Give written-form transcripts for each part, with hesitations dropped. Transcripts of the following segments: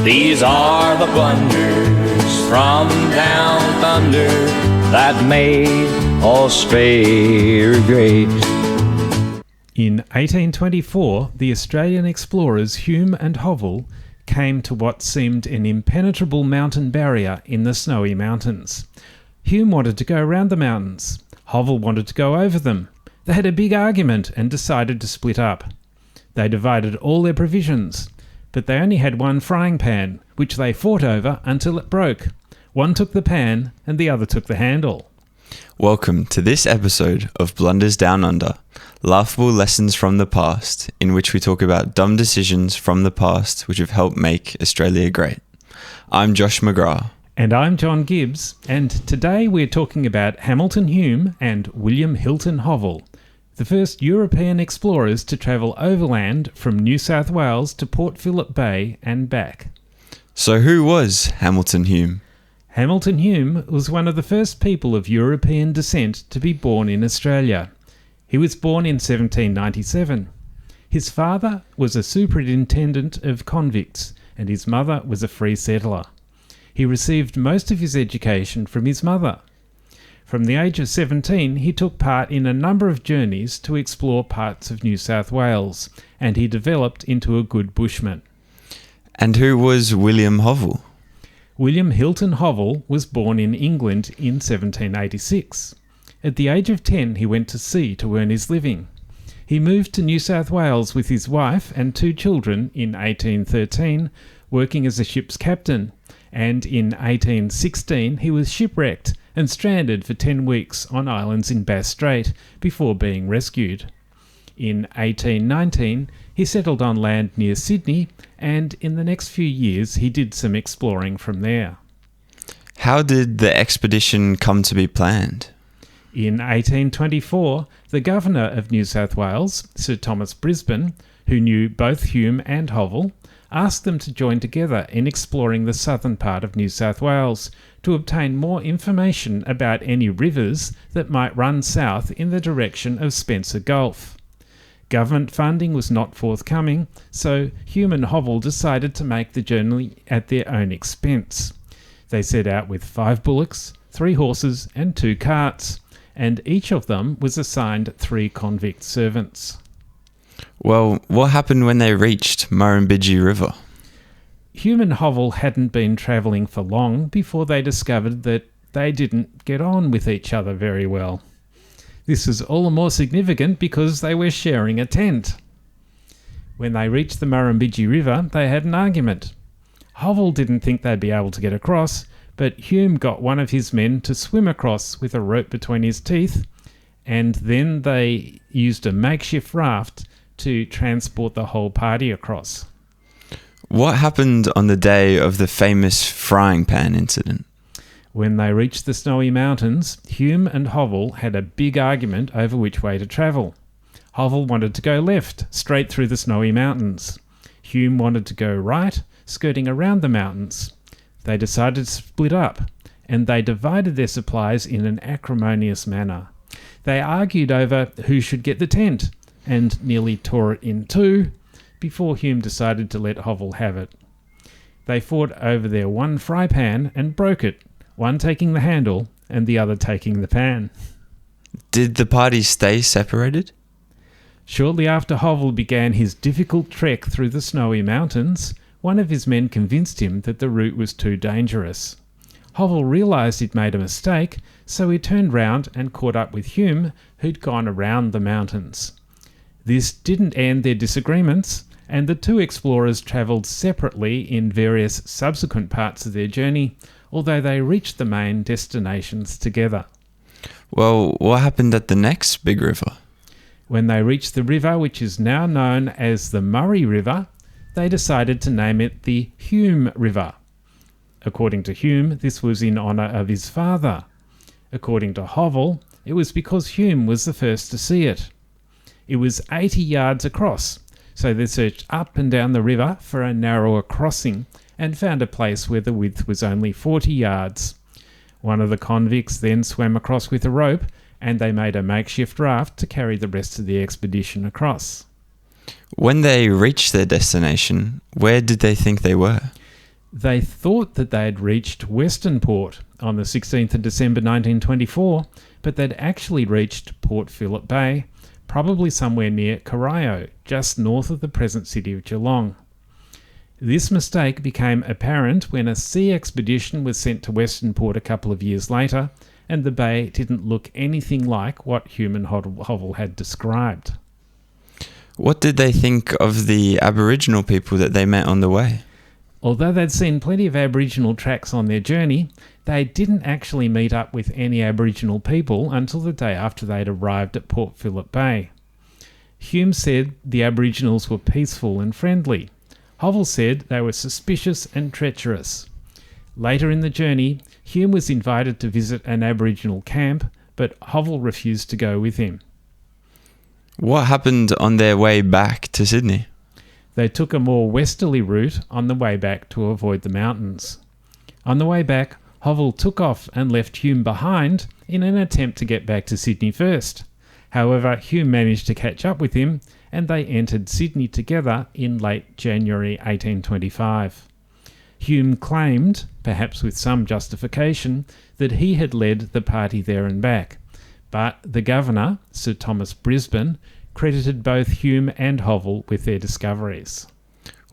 These are the blunders from down thunder that made Australia great. In 1824, the Australian explorers Hume and Hovell came to what seemed an impenetrable mountain barrier in the Snowy Mountains. Hume wanted to go around the mountains. Hovell wanted to go over them. They had a big argument and decided to split up. They divided all their provisions, but they only had one frying pan, which they fought over until it broke. One took the pan and the other took the handle. Welcome to this episode of Blunders Down Under, laughable lessons from the past, in which we talk about dumb decisions from the past which have helped make Australia great. I'm Josh McGrath. And I'm John Gibbs, and today we're talking about Hamilton Hume and William Hilton Hovell, the first European explorers to travel overland from New South Wales to Port Phillip Bay and back. So who was Hamilton Hume? Hamilton Hume was one of the first people of European descent to be born in Australia. He was born in 1797. His father was a superintendent of convicts, and his mother was a free settler. He received most of his education from his mother. From the age of 17, he took part in a number of journeys to explore parts of New South Wales, and he developed into a good bushman. And who was William Hovell? William Hilton Hovell was born in England in 1786. At the age of 10, he went to sea to earn his living. He moved to New South Wales with his wife and two children in 1813, working as a ship's captain, and in 1816 he was shipwrecked and stranded for 10 weeks on islands in Bass Strait before being rescued. In 1819, he settled on land near Sydney, and in the next few years he did some exploring from there. How did the expedition come to be planned? In 1824, the Governor of New South Wales, Sir Thomas Brisbane, who knew both Hume and Hovell, asked them to join together in exploring the southern part of New South Wales to obtain more information about any rivers that might run south in the direction of Spencer Gulf. Government funding was not forthcoming, so Hume and Hovell decided to make the journey at their own expense. They set out with 5 bullocks, 3 horses and 2 carts, and each of them was assigned 3 convict servants. Well, what happened when they reached Murrumbidgee River? Hume and Hovell hadn't been travelling for long before they discovered that they didn't get on with each other very well. This was all the more significant because they were sharing a tent. When they reached the Murrumbidgee River, they had an argument. Hovell didn't think they'd be able to get across, but Hume got one of his men to swim across with a rope between his teeth, and then they used a makeshift raft to transport the whole party across. What happened on the day of the famous frying pan incident? When they reached the Snowy Mountains, Hume and Hovell had a big argument over which way to travel. Hovell wanted to go left, straight through the Snowy Mountains. Hume wanted to go right, skirting around the mountains. They decided to split up, and they divided their supplies in an acrimonious manner. They argued over who should get the tent, and nearly tore it in two before Hume decided to let Hovell have it. They fought over their one fry pan and broke it, one taking the handle and the other taking the pan. Did the party stay separated? Shortly after Hovell began his difficult trek through the Snowy Mountains, one of his men convinced him that the route was too dangerous. Hovell realised he'd made a mistake, so he turned round and caught up with Hume, who'd gone around the mountains. This didn't end their disagreements, and the 2 explorers travelled separately in various subsequent parts of their journey, although they reached the main destinations together. Well, what happened at the next big river? When they reached the river, which is now known as the Murray River, they decided to name it the Hume River. According to Hume, this was in honour of his father. According to Hovell, it was because Hume was the first to see it. It was 80 yards across, so they searched up and down the river for a narrower crossing and found a place where the width was only 40 yards. One of the convicts then swam across with a rope, and they made a makeshift raft to carry the rest of the expedition across. When they reached their destination, where did they think they were? They thought that they had reached Western Port on the 16th of December 1924, but they'd actually reached Port Phillip Bay, probably somewhere near Corio, just north of the present city of Geelong. This mistake became apparent when a sea expedition was sent to Western Port a couple of years later, and the bay didn't look anything like what Hume and Hovell had described. What did they think of the Aboriginal people that they met on the way? Although they'd seen plenty of Aboriginal tracks on their journey, they didn't actually meet up with any Aboriginal people until the day after they'd arrived at Port Phillip Bay. Hume said the Aboriginals were peaceful and friendly. Hovell said they were suspicious and treacherous. Later in the journey, Hume was invited to visit an Aboriginal camp, but Hovell refused to go with him. What happened on their way back to Sydney? They took a more westerly route on the way back to avoid the mountains. On the way back, Hovell took off and left Hume behind in an attempt to get back to Sydney first. However, Hume managed to catch up with him, and they entered Sydney together in late January 1825. Hume claimed, perhaps with some justification, that he had led the party there and back, but the governor, Sir Thomas Brisbane, credited both Hume and Hovell with their discoveries.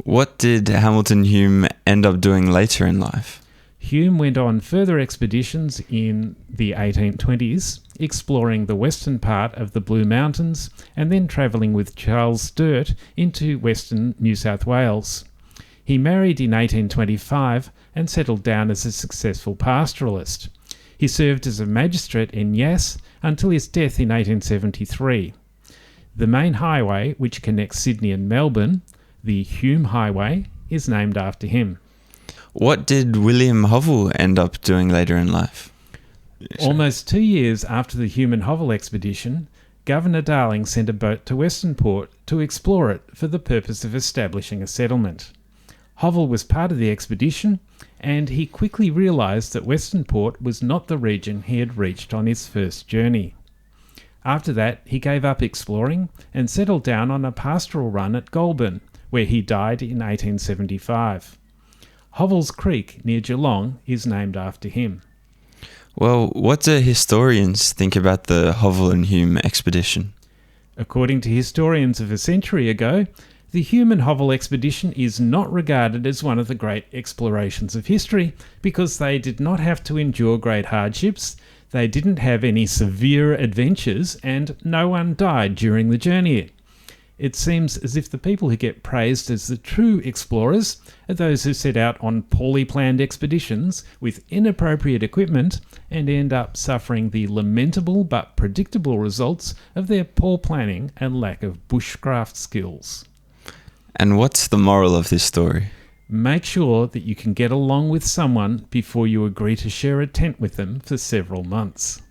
What did Hamilton Hume end up doing later in life? Hume went on further expeditions in the 1820s, exploring the western part of the Blue Mountains and then travelling with Charles Sturt into western New South Wales. He married in 1825 and settled down as a successful pastoralist. He served as a magistrate in Yass until his death in 1873. The main highway which connects Sydney and Melbourne, the Hume Highway, is named after him. What did William Hovell end up doing later in life? Almost 2 years after the Hume and Hovell expedition, Governor Darling sent a boat to Western Port to explore it for the purpose of establishing a settlement. Hovell was part of the expedition, and he quickly realised that Western Port was not the region he had reached on his first journey. After that, he gave up exploring and settled down on a pastoral run at Goulburn, where he died in 1875. Hovell's Creek near Geelong is named after him. Well, what do historians think about the Hovell and Hume expedition? According to historians of a century ago, the Hume and Hovell expedition is not regarded as one of the great explorations of history because they did not have to endure great hardships, they didn't have any severe adventures, and no one died during the journey. It seems as if the people who get praised as the true explorers are those who set out on poorly planned expeditions with inappropriate equipment and end up suffering the lamentable but predictable results of their poor planning and lack of bushcraft skills. And what's the moral of this story? Make sure that you can get along with someone before you agree to share a tent with them for several months.